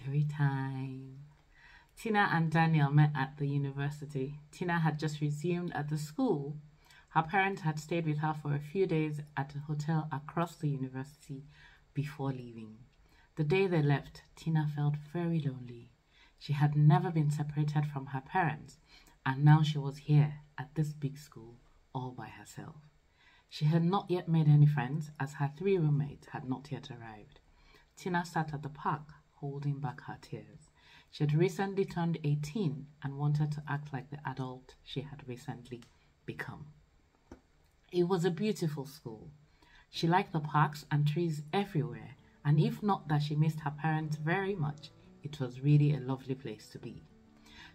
Story time. Tina and Daniel met at the university. Tina had just resumed at the school. Her parents had stayed with her for a few days at a hotel across the university before leaving. The day they left, Tina felt very lonely. She had never been separated from her parents, and now she was here at this big school all by herself. She had not yet made any friends, as her 3 roommates had not yet arrived. Tina sat at the park, holding back her tears. She had recently turned 18 and wanted to act like the adult she had recently become. It was a beautiful school. She liked the parks and trees everywhere, and if not that she missed her parents very much, it was really a lovely place to be.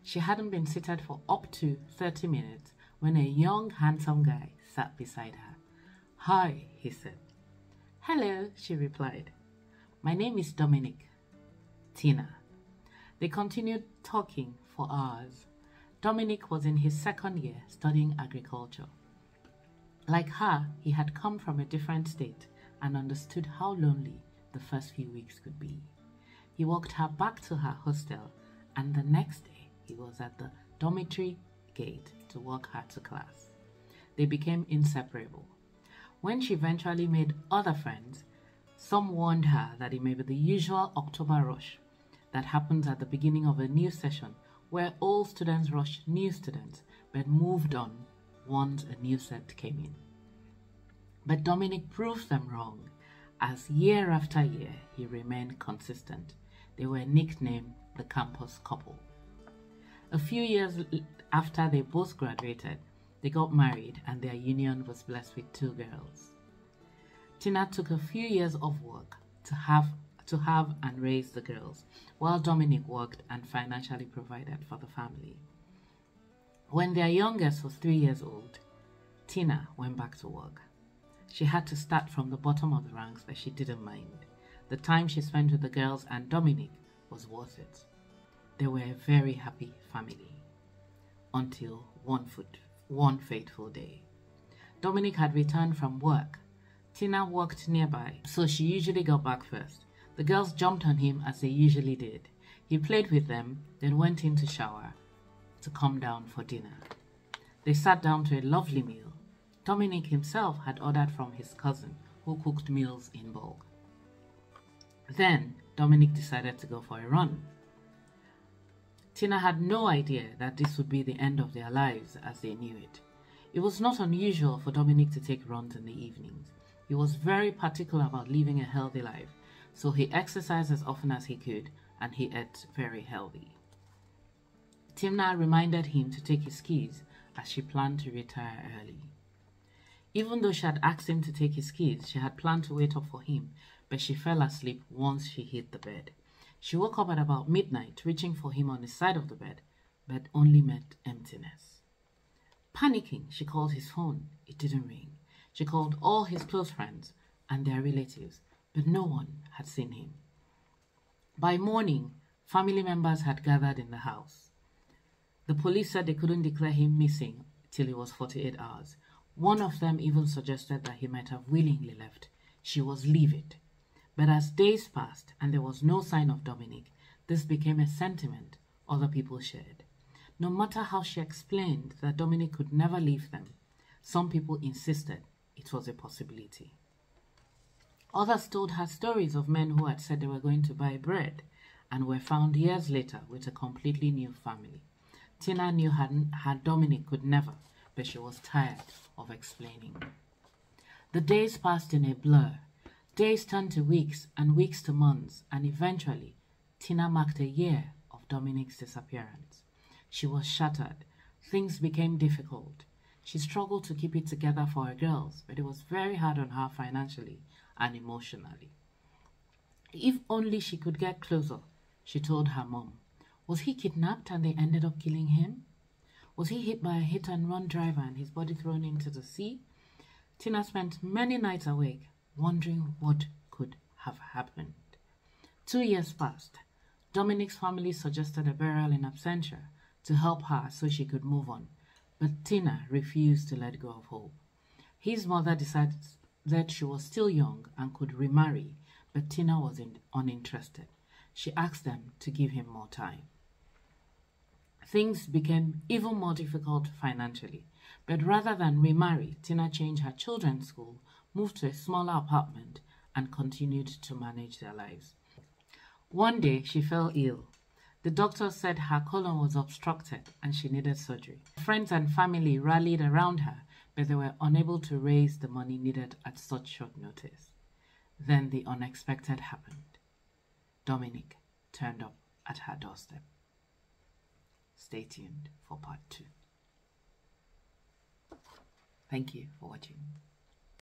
She hadn't been seated for up to 30 minutes when a young, handsome guy sat beside her. "Hi," he said. "Hello," she replied. "My name is Dominic." Tina. They continued talking for hours. Dominic was in his 2nd year studying agriculture. Like her, he had come from a different state and understood how lonely the first few weeks could be. He walked her back to her hostel, and the next day he was at the dormitory gate to walk her to class. They became inseparable. When she eventually made other friends, some warned her that it may be the usual October rush that happens at the beginning of a new session, where old students rush new students but moved on once a new set came in. But Dominic proved them wrong, as year after year he remained consistent. They were nicknamed the campus couple. A few years after they both graduated, they got married, and their union was blessed with 2 girls. Tina took a few years off work to have and raise the girls, while Dominic worked and financially provided for the family. When their youngest was 3 years old, Tina went back to work. She had to start from the bottom of the ranks, but she didn't mind. The time she spent with the girls and Dominic was worth it. They were a very happy family. Until one fateful day. Dominic had returned from work. Tina worked nearby, so she usually got back first. The girls jumped on him as they usually did. He played with them, then went in to shower to come down for dinner. They sat down to a lovely meal. Dominic himself had ordered from his cousin, who cooked meals in bulk. Then Dominic decided to go for a run. Tina had no idea that this would be the end of their lives as they knew it. It was not unusual for Dominic to take runs in the evenings. He was very particular about living a healthy life, so he exercised as often as he could, and he ate very healthy. Tina reminded him to take his keys, as she planned to retire early. Even though she had asked him to take his keys, she had planned to wait up for him, but she fell asleep once she hit the bed. She woke up at about midnight, reaching for him on the side of the bed, but only met emptiness. Panicking, she called his phone. It didn't ring. She called all his close friends and their relatives, but no one had seen him. By morning, family members had gathered in the house. The police said they couldn't declare him missing till it was 48 hours. One of them even suggested that he might have willingly left. She was livid. But as days passed and there was no sign of Dominic, this became a sentiment other people shared. No matter how she explained that Dominic could never leave them, some people insisted it was a possibility. Others told her stories of men who had said they were going to buy bread and were found years later with a completely new family. Tina knew her Dominic could never, but she was tired of explaining. The days passed in a blur. Days turned to weeks and weeks to months, and eventually Tina marked a year of Dominic's disappearance. She was shattered. Things became difficult. She struggled to keep it together for her girls, but it was very hard on her financially and emotionally. If only she could get closer, she told her mom. Was he kidnapped and they ended up killing him? Was he hit by a hit-and-run driver and his body thrown into the sea? Tina spent many nights awake, wondering what could have happened. 2 years passed. Dominic's family suggested a burial in absentia to help her so she could move on, but Tina refused to let go of hope. His mother decided that she was still young and could remarry, but Tina was uninterested. she asked them to give him more time. Things became even more difficult financially, but rather than remarry, Tina changed her children's school, moved to a smaller apartment, and continued to manage their lives. One day, she fell ill. The doctor said her colon was obstructed and she needed surgery. Friends and family rallied around her, but they were unable to raise the money needed at such short notice. Then the unexpected happened. Dominic turned up at her doorstep. Stay tuned for part 2. Thank you for watching.